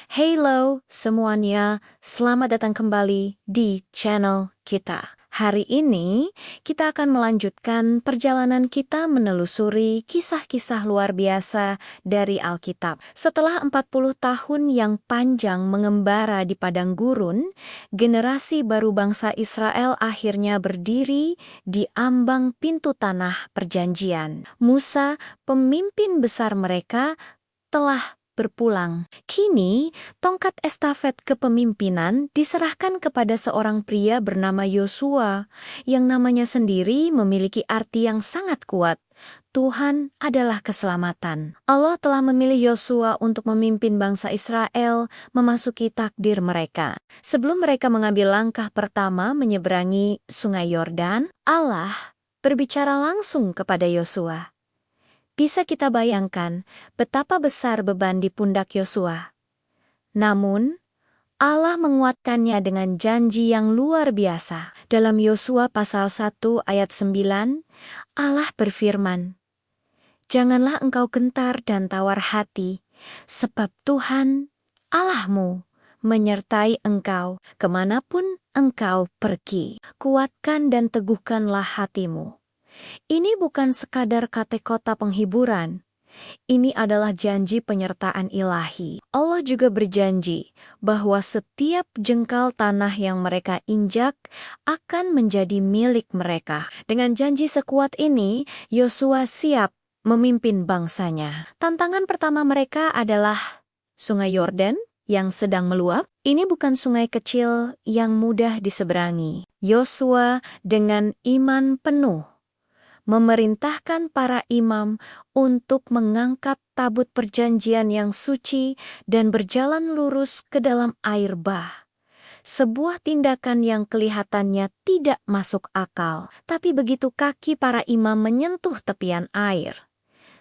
Halo semuanya, selamat datang kembali di channel kita. Hari ini kita akan melanjutkan perjalanan kita menelusuri kisah-kisah luar biasa dari Alkitab. Setelah 40 tahun yang panjang mengembara di padang gurun, generasi baru bangsa Israel akhirnya berdiri di ambang pintu tanah perjanjian. Musa, pemimpin besar mereka, telah berpulang. Kini, tongkat estafet kepemimpinan diserahkan kepada seorang pria bernama Yosua, yang namanya sendiri memiliki arti yang sangat kuat. Tuhan adalah keselamatan. Allah telah memilih Yosua untuk memimpin bangsa Israel memasuki takdir mereka. Sebelum mereka mengambil langkah pertama menyeberangi Sungai Yordan, Allah berbicara langsung kepada Yosua. Bisa kita bayangkan betapa besar beban di pundak Yosua. Namun, Allah menguatkannya dengan janji yang luar biasa. Dalam Yosua pasal 1 ayat 9, Allah berfirman, "Janganlah engkau gentar dan tawar hati, sebab Tuhan, Allahmu, menyertai engkau kemanapun engkau pergi. Kuatkan dan teguhkanlah hatimu." Ini bukan sekadar kata-kata penghiburan. Ini adalah janji penyertaan ilahi. Allah juga berjanji bahwa setiap jengkal tanah yang mereka injak akan menjadi milik mereka. Dengan janji sekuat ini, Yosua siap memimpin bangsanya. Tantangan pertama mereka adalah Sungai Yordan yang sedang meluap. Ini bukan sungai kecil yang mudah diseberangi. Yosua dengan iman penuh memerintahkan para imam untuk mengangkat tabut perjanjian yang suci dan berjalan lurus ke dalam air bah. Sebuah tindakan yang kelihatannya tidak masuk akal, tapi begitu kaki para imam menyentuh tepian air,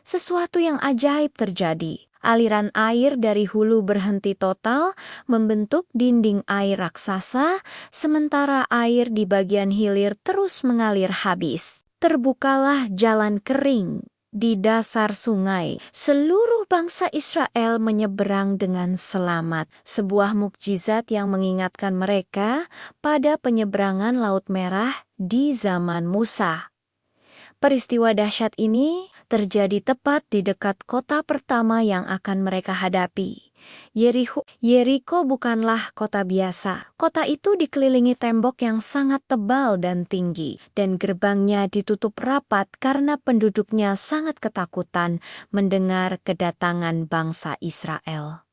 sesuatu yang ajaib terjadi. Aliran air dari hulu berhenti total, membentuk dinding air raksasa, sementara air di bagian hilir terus mengalir habis. Terbukalah jalan kering di dasar sungai. Seluruh bangsa Israel menyeberang dengan selamat. Sebuah mukjizat yang mengingatkan mereka pada penyeberangan Laut Merah di zaman Musa. Peristiwa dahsyat ini terjadi tepat di dekat kota pertama yang akan mereka hadapi. Yeriko bukanlah kota biasa. Kota itu dikelilingi tembok yang sangat tebal dan tinggi, dan gerbangnya ditutup rapat karena penduduknya sangat ketakutan mendengar kedatangan bangsa Israel.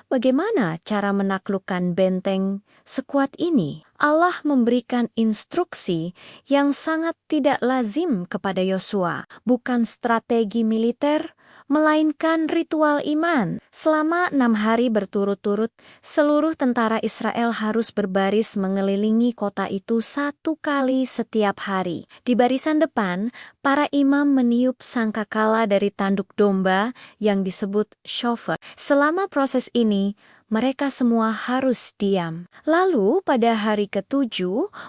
Bagaimana cara menaklukkan benteng sekuat ini? Allah memberikan instruksi yang sangat tidak lazim kepada Yosua, bukan strategi militer, melainkan ritual iman. Selama 6 hari berturut-turut, seluruh tentara Israel harus berbaris mengelilingi kota itu 1 kali setiap hari. Di barisan depan, para imam meniup sangkakala dari tanduk domba yang disebut shofar. Selama proses ini, mereka semua harus diam. Lalu pada hari ke-7,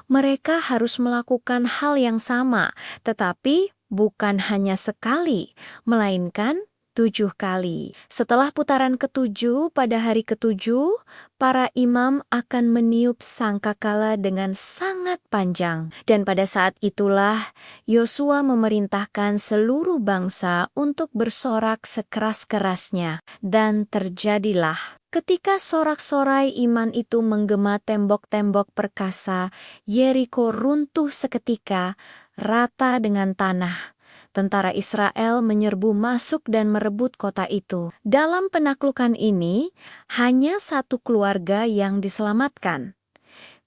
mereka harus melakukan hal yang sama, tetapi bukan hanya sekali, melainkan 7 kali. Setelah putaran ke-7 pada hari ke-7, para imam akan meniup sangkakala dengan sangat panjang. Dan pada saat itulah Yosua memerintahkan seluruh bangsa untuk bersorak sekeras-kerasnya. Dan terjadilah. Ketika sorak-sorai iman itu menggema tembok-tembok perkasa, Yeriko runtuh seketika, rata dengan tanah. Tentara Israel menyerbu masuk dan merebut kota itu. Dalam penaklukan ini, hanya 1 keluarga yang diselamatkan.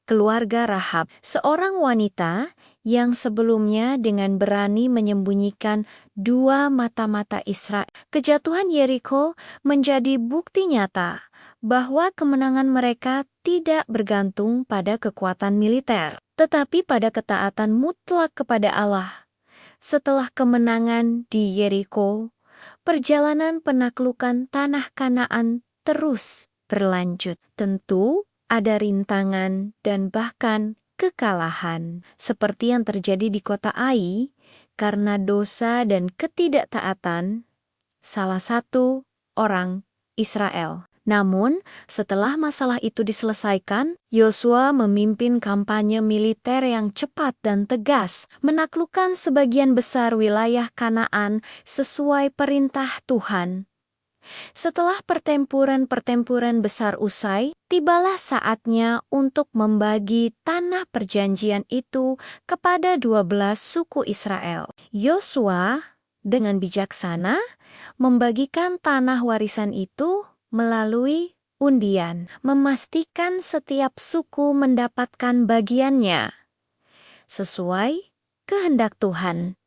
Keluarga Rahab, seorang wanita yang sebelumnya dengan berani menyembunyikan 2 mata-mata Israel. Kejatuhan Yeriko menjadi bukti nyata bahwa kemenangan mereka tidak bergantung pada kekuatan militer, tetapi pada ketaatan mutlak kepada Allah. Setelah kemenangan di Yeriko, perjalanan penaklukan tanah Kanaan terus berlanjut. Tentu ada rintangan dan bahkan kekalahan, seperti yang terjadi di kota Ai karena dosa dan ketidaktaatan salah satu orang Israel. Namun, setelah masalah itu diselesaikan, Yosua memimpin kampanye militer yang cepat dan tegas, menaklukkan sebagian besar wilayah Kanaan sesuai perintah Tuhan. Setelah pertempuran-pertempuran besar usai, tibalah saatnya untuk membagi tanah perjanjian itu kepada 12 suku Israel. Yosua dengan bijaksana membagikan tanah warisan itu melalui undian, memastikan setiap suku mendapatkan bagiannya sesuai kehendak Tuhan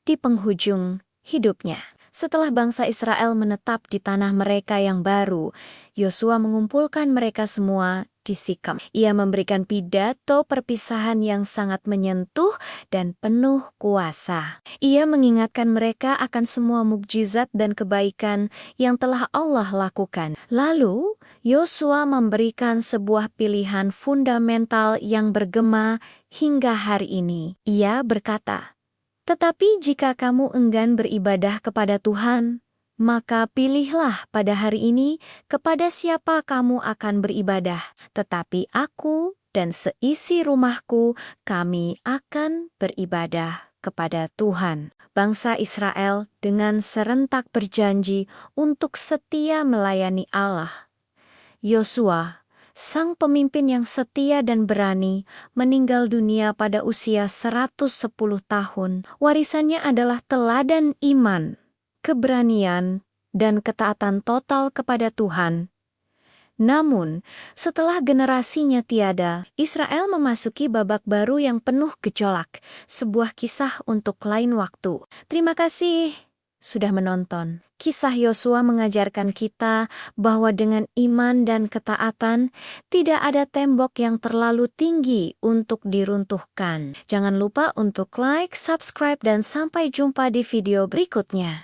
di penghujung hidupnya. Setelah bangsa Israel menetap di tanah mereka yang baru, Yosua mengumpulkan mereka semua di Sikem. Ia memberikan pidato perpisahan yang sangat menyentuh dan penuh kuasa. Ia mengingatkan mereka akan semua mukjizat dan kebaikan yang telah Allah lakukan. Lalu, Yosua memberikan sebuah pilihan fundamental yang bergema hingga hari ini. Ia berkata, "Tetapi jika kamu enggan beribadah kepada Tuhan, maka pilihlah pada hari ini kepada siapa kamu akan beribadah. Tetapi aku dan seisi rumahku, kami akan beribadah kepada Tuhan." Bangsa Israel dengan serentak berjanji untuk setia melayani Allah. Yosua, sang pemimpin yang setia dan berani, meninggal dunia pada usia 110 tahun. Warisannya adalah teladan iman, keberanian, dan ketaatan total kepada Tuhan. Namun, setelah generasinya tiada, Israel memasuki babak baru yang penuh gejolak, sebuah kisah untuk lain waktu. Terima kasih sudah menonton. Kisah Yosua mengajarkan kita bahwa dengan iman dan ketaatan, tidak ada tembok yang terlalu tinggi untuk diruntuhkan. Jangan lupa untuk like, subscribe, dan sampai jumpa di video berikutnya.